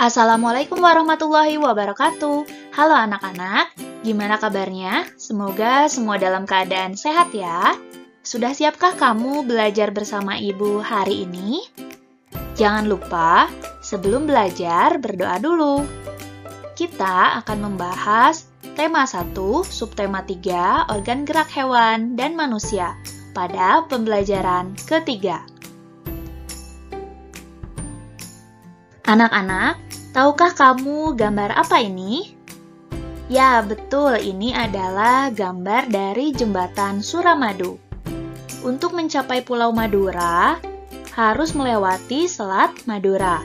Assalamualaikum warahmatullahi wabarakatuh. Halo anak-anak, gimana kabarnya? Semoga semua dalam keadaan sehat ya. Sudah siapkah kamu belajar bersama ibu hari ini? Jangan lupa, sebelum belajar berdoa dulu. Kita akan membahas tema 1, subtema 3, organ gerak hewan dan manusia pada pembelajaran ketiga. Anak-anak, tahukah kamu gambar apa ini? Ya, betul, ini adalah gambar dari jembatan Suramadu. Untuk mencapai Pulau Madura, harus melewati Selat Madura.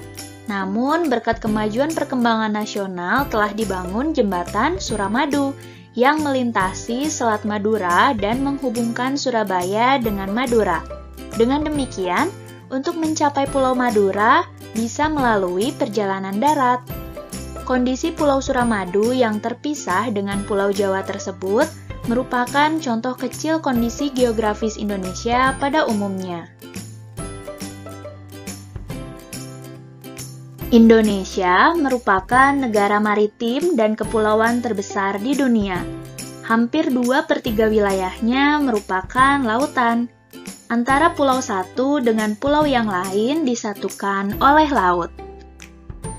Namun, berkat kemajuan perkembangan nasional telah dibangun jembatan Suramadu yang melintasi Selat Madura dan menghubungkan Surabaya dengan Madura. Dengan demikian, untuk mencapai Pulau Madura, bisa melalui perjalanan darat. Kondisi Pulau Suramadu yang terpisah dengan Pulau Jawa tersebut merupakan contoh kecil kondisi geografis Indonesia pada umumnya. Indonesia merupakan negara maritim dan kepulauan terbesar di dunia. Hampir 2/3 wilayahnya merupakan lautan. Antara pulau satu dengan pulau yang lain disatukan oleh laut.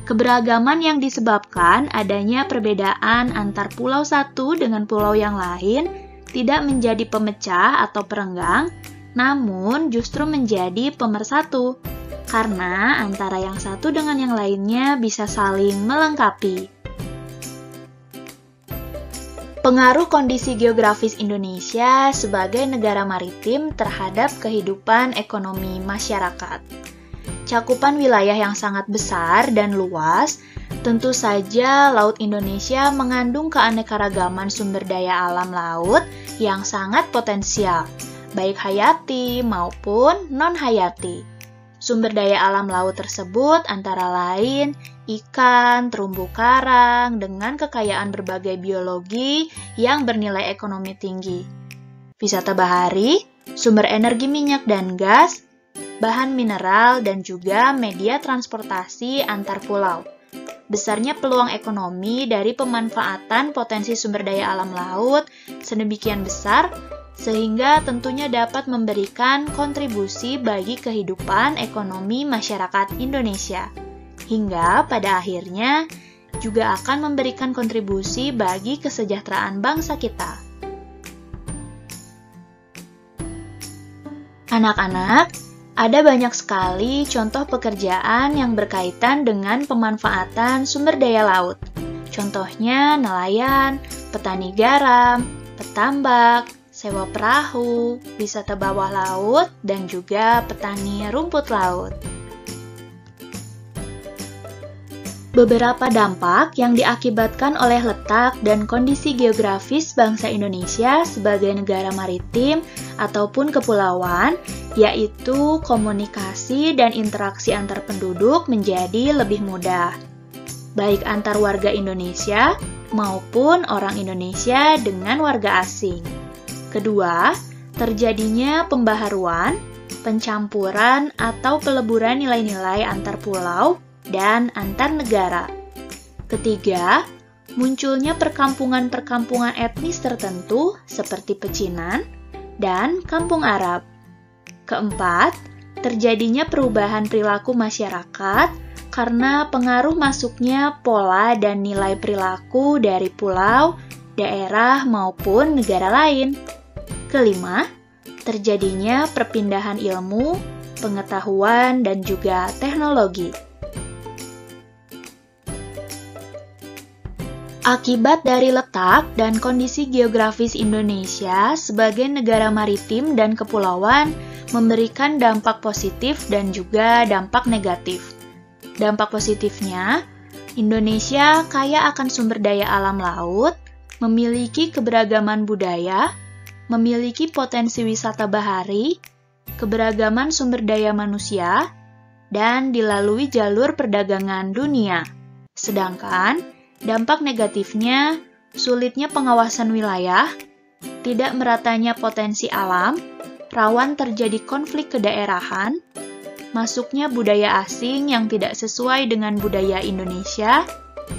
Keberagaman yang disebabkan adanya perbedaan antar pulau satu dengan pulau yang lain tidak menjadi pemecah atau perenggang, namun justru menjadi pemersatu, karena antara yang satu dengan yang lainnya bisa saling melengkapi. Pengaruh kondisi geografis Indonesia sebagai negara maritim terhadap kehidupan ekonomi masyarakat. Cakupan wilayah yang sangat besar dan luas, tentu saja Laut Indonesia mengandung keanekaragaman sumber daya alam laut yang sangat potensial, baik hayati maupun non-hayati. Sumber daya alam laut tersebut antara lain ikan, terumbu karang, dengan kekayaan berbagai biologi yang bernilai ekonomi tinggi. Wisata bahari, sumber energi minyak dan gas, bahan mineral, dan juga media transportasi antar pulau. Besarnya peluang ekonomi dari pemanfaatan potensi sumber daya alam laut sedemikian besar, sehingga tentunya dapat memberikan kontribusi bagi kehidupan ekonomi masyarakat Indonesia. Hingga pada akhirnya juga akan memberikan kontribusi bagi kesejahteraan bangsa kita. Anak-anak, ada banyak sekali contoh pekerjaan yang berkaitan dengan pemanfaatan sumber daya laut. Contohnya nelayan, petani garam, petambak, sewa perahu, wisata bawah laut, dan juga petani rumput laut. Beberapa dampak yang diakibatkan oleh letak dan kondisi geografis bangsa Indonesia sebagai negara maritim ataupun kepulauan, yaitu komunikasi dan interaksi antar penduduk menjadi lebih mudah, baik antar warga Indonesia maupun orang Indonesia dengan warga asing. Kedua, terjadinya pembaharuan, pencampuran atau peleburan nilai-nilai antar pulau dan antar negara. Ketiga, munculnya perkampungan-perkampungan etnis tertentu seperti pecinan dan kampung Arab. Keempat, terjadinya perubahan perilaku masyarakat karena pengaruh masuknya pola dan nilai perilaku dari pulau, daerah maupun negara lain. Kelima, terjadinya perpindahan ilmu, pengetahuan, dan juga teknologi. Akibat dari letak dan kondisi geografis Indonesia sebagai negara maritim dan kepulauan memberikan dampak positif dan juga dampak negatif. Dampak positifnya, Indonesia kaya akan sumber daya alam laut, memiliki keberagaman budaya, memiliki potensi wisata bahari, keberagaman sumber daya manusia, dan dilalui jalur perdagangan dunia. Sedangkan, dampak negatifnya, sulitnya pengawasan wilayah, tidak meratanya potensi alam, rawan terjadi konflik kedaerahan, masuknya budaya asing yang tidak sesuai dengan budaya Indonesia,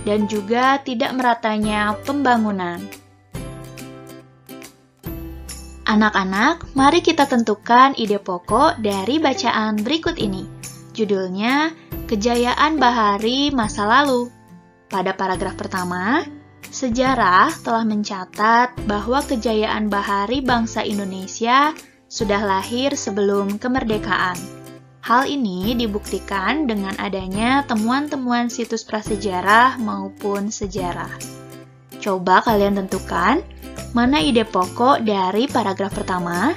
dan juga tidak meratanya pembangunan. Anak-anak, mari kita tentukan ide pokok dari bacaan berikut ini. Judulnya, Kejayaan Bahari Masa Lalu. Pada paragraf pertama, sejarah telah mencatat bahwa kejayaan bahari bangsa Indonesia sudah lahir sebelum kemerdekaan. Hal ini dibuktikan dengan adanya temuan-temuan situs prasejarah maupun sejarah. Coba kalian tentukan mana ide pokok dari paragraf pertama?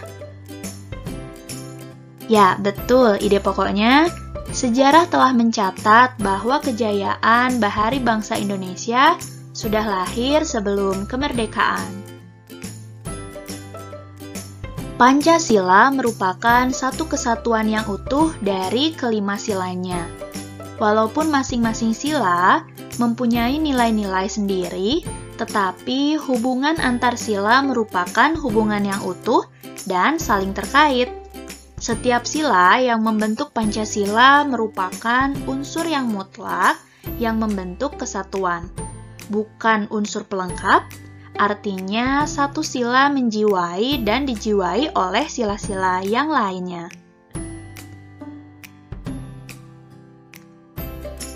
Ya, betul, ide pokoknya sejarah telah mencatat bahwa kejayaan bahari bangsa Indonesia sudah lahir sebelum kemerdekaan. Pancasila merupakan satu kesatuan yang utuh dari kelima silanya. Walaupun masing-masing sila mempunyai nilai-nilai sendiri, tetapi hubungan antar sila merupakan hubungan yang utuh dan saling terkait. Setiap sila yang membentuk Pancasila merupakan unsur yang mutlak yang membentuk kesatuan, bukan unsur pelengkap, artinya satu sila menjiwai dan dijiwai oleh sila-sila yang lainnya.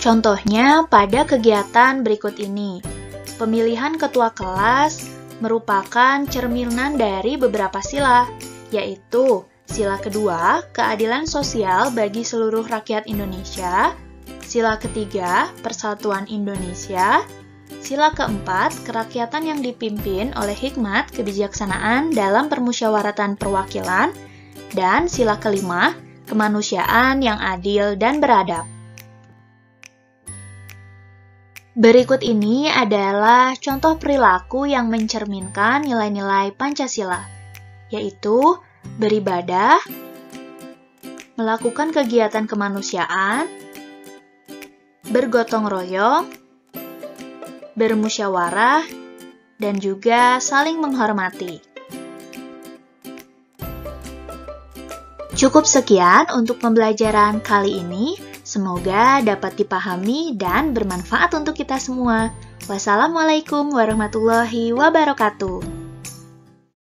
Contohnya pada kegiatan berikut ini. Pemilihan ketua kelas merupakan cerminan dari beberapa sila, yaitu sila kedua, keadilan sosial bagi seluruh rakyat Indonesia, sila ketiga, persatuan Indonesia, sila keempat, kerakyatan yang dipimpin oleh hikmat kebijaksanaan dalam permusyawaratan perwakilan, dan sila kelima, kemanusiaan yang adil dan beradab. Berikut ini adalah contoh perilaku yang mencerminkan nilai-nilai Pancasila, yaitu beribadah, melakukan kegiatan kemanusiaan, bergotong royong, bermusyawarah, dan juga saling menghormati. Cukup sekian untuk pembelajaran kali ini. Semoga dapat dipahami dan bermanfaat untuk kita semua. Wassalamualaikum warahmatullahi wabarakatuh.